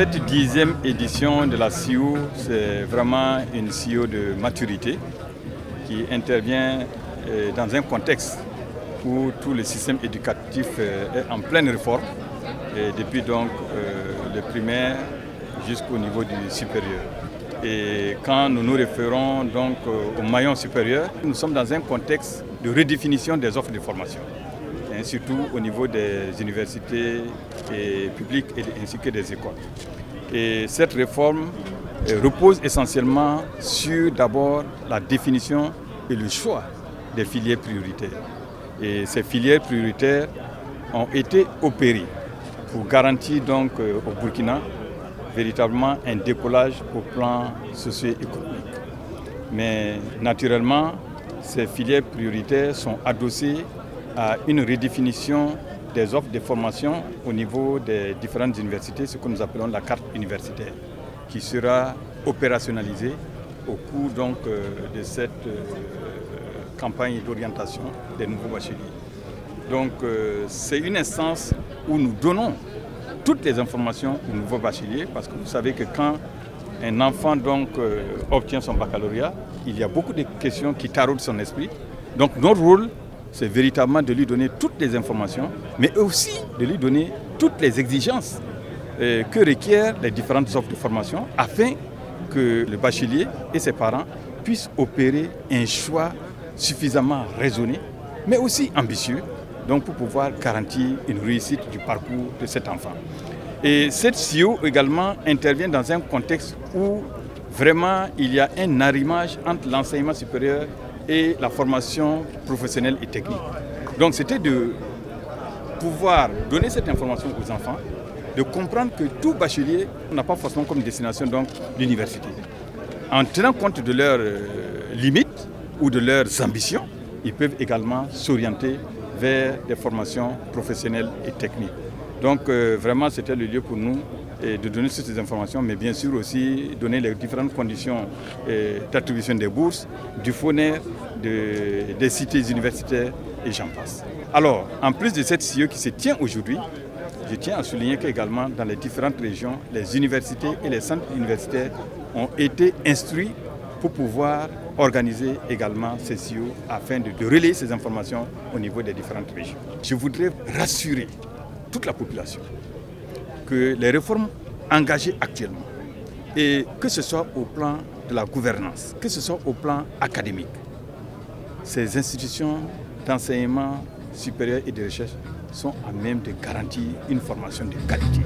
Cette 10e édition de la CIO, c'est vraiment une CIO de maturité qui intervient dans un contexte où tout le système éducatif est en pleine réforme, et depuis donc le primaire jusqu'au niveau du supérieur. Et quand nous nous référons donc au maillon supérieur, nous sommes dans un contexte de redéfinition des offres de formation, surtout au niveau des universités publiques ainsi que des écoles. Et cette réforme repose essentiellement sur d'abord la définition et le choix des filières prioritaires. Et ces filières prioritaires ont été opérées pour garantir donc au Burkina véritablement un décollage au plan socio-économique. Mais naturellement, ces filières prioritaires sont adossées à une redéfinition des offres de formation au niveau des différentes universités, ce que nous appelons la carte universitaire, qui sera opérationnalisée au cours donc, de cette campagne d'orientation des nouveaux bacheliers. Donc c'est une instance où nous donnons toutes les informations aux nouveaux bacheliers, parce que vous savez que quand un enfant donc, obtient son baccalauréat, il y a beaucoup de questions qui taraudent son esprit. Donc notre rôle, c'est véritablement de lui donner toutes les informations, mais aussi de lui donner toutes les exigences que requièrent les différentes offres de formation afin que le bachelier et ses parents puissent opérer un choix suffisamment raisonné, mais aussi ambitieux, donc pour pouvoir garantir une réussite du parcours de cet enfant. Et cette CIO également intervient dans un contexte où vraiment il y a un arrimage entre l'enseignement supérieur et la formation professionnelle et technique. Donc c'était de pouvoir donner cette information aux enfants, de comprendre que tout bachelier n'a pas forcément comme destination donc l'université. En tenant compte de leurs limites ou de leurs ambitions, ils peuvent également s'orienter vers des formations professionnelles et techniques. Donc vraiment c'était le lieu pour nous de donner toutes ces informations, mais bien sûr aussi donner les différentes conditions d'attribution des bourses, du FONER, des cités universitaires et j'en passe. Alors, en plus de cette CIO qui se tient aujourd'hui, je tiens à souligner qu'également dans les différentes régions, les universités et les centres universitaires ont été instruits pour pouvoir organiser également ces CIO afin de relayer ces informations au niveau des différentes régions. Je voudrais rassurer toute la population que les réformes engagées actuellement, et que ce soit au plan de la gouvernance, que ce soit au plan académique, ces institutions d'enseignement supérieur et de recherche sont à même de garantir une formation de qualité.